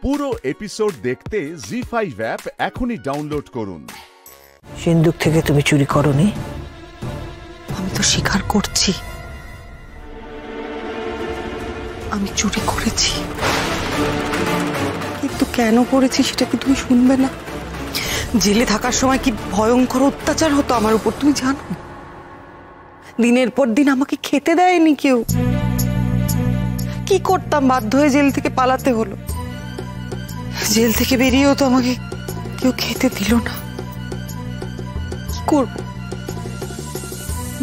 পুরো এপিসোড দেখতে জি5 অ্যাপ এখনই ডাউনলোড করুন। সিন্ধুক থেকে তুমি চুরি করোনি? আমি তো স্বীকার করছি, আমি চুরি করেছি, কিন্তু কেন করেছি সেটা কি তুমি শুনবে না? জেলে থাকার সময় কি ভয়ঙ্কর অত্যাচার হতো আমার উপর তুমি জানো? দিনের পর দিন আমাকে খেতে দেয়নি কেউ। কি করতাম? বাধ্য হয়ে জেল থেকে পালাতে হলো। জেল থেকে বেরিয়েও তো আমাকে কেউ খেতে দিল না। কি করব?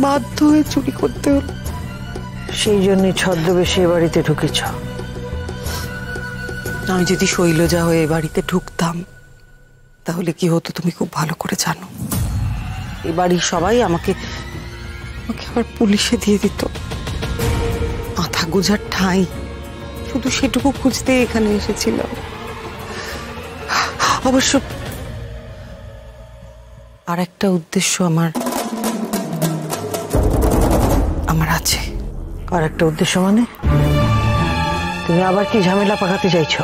বাধ্য হয়ে চুরি করতে হলো। সেই জন্য ছদ্মবেশে এ বাড়িতে ঢুকেছ? আমি যদি শৈলজা হয়ে এ বাড়িতে ঢুকতাম তাহলে কি হতো তুমি খুব ভালো করে জানো। এ বাড়ির সবাই আমাকে আবার পুলিশে দিয়ে দিত। মাথা গোজার ঠাঁই শুধু সেটুকু খুঁজতে এখানে এসেছিলাম। অবশ্য আর একটা উদ্দেশ্য আমার আছে। আর একটা উদ্দেশ্য মানে? তুমি আবার কি ঝামেলা পাকাতে চাইছো?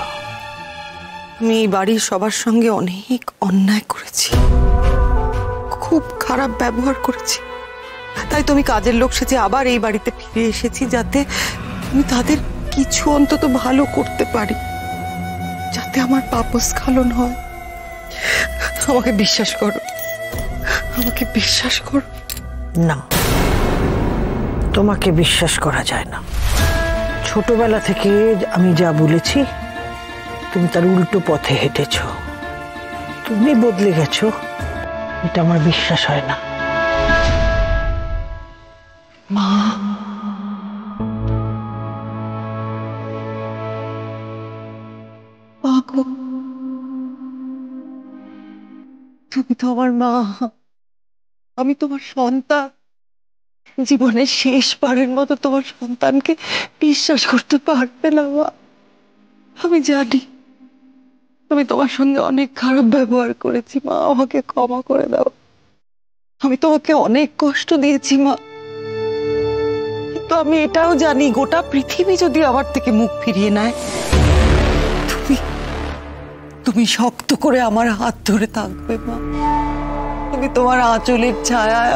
আমি এই বাড়ির সবার সঙ্গে অনেক অন্যায় করেছি, খুব খারাপ ব্যবহার করেছি। তাই তো আমি কাজের লোক সেজে আবার এই বাড়িতে ফিরে এসেছি, যাতে আমি তাদের কিছু অন্তত ভালো করতে পারি, যাতে আমার পাপস্খলন হয়। আমাকে বিশ্বাস করো, আমাকে বিশ্বাস করো। না, তোমাকে বিশ্বাস করা যায় না। ছোটবেলা থেকে আমি যা বলেছি তুমি তার উল্টো পথে হেঁটেছ। তুমি বদলে গেছো, এটা আমার বিশ্বাস হয় না। মা, তুমি তো আমার মা, আমি তোমার সন্তান। জীবনের শেষবারের মতো তোমার সন্তানকে বিশ্বাস করতে পারবে না মা। আমি জানি আমি তোমার সঙ্গে অনেক খারাপ ব্যবহার করেছি মা, আমাকে ক্ষমা করে দাও। আমি তোমাকে অনেক কষ্ট দিয়েছি মা, কিন্তু আমি এটাও জানি গোটা পৃথিবী যদি আমার থেকে মুখ ফিরিয়ে নেয়, তুমি শক্ত করে আমার হাত ধরে থাকবে মা। তুমি তোমার আঁচলের ছায়ায়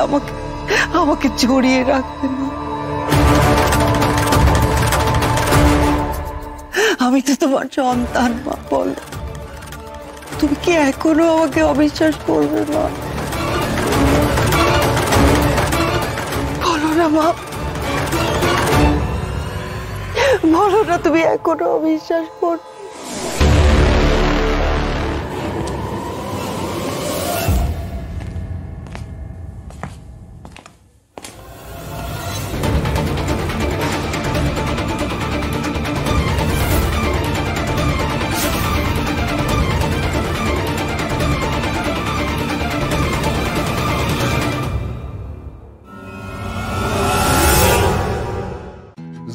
আমাকে জড়িয়ে রাখবে মা। আমি তো তোমার সন্তান মা, বলো তুমি কি এখনো আমাকে অবিশ্বাস করবে মা? বলো না মা, বলো না তুমি এখনো অবিশ্বাস করবে?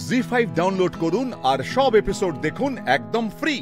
জি5 ডাউনলোড করুন আর সব এপিসোড দেখুন একদম ফ্রি।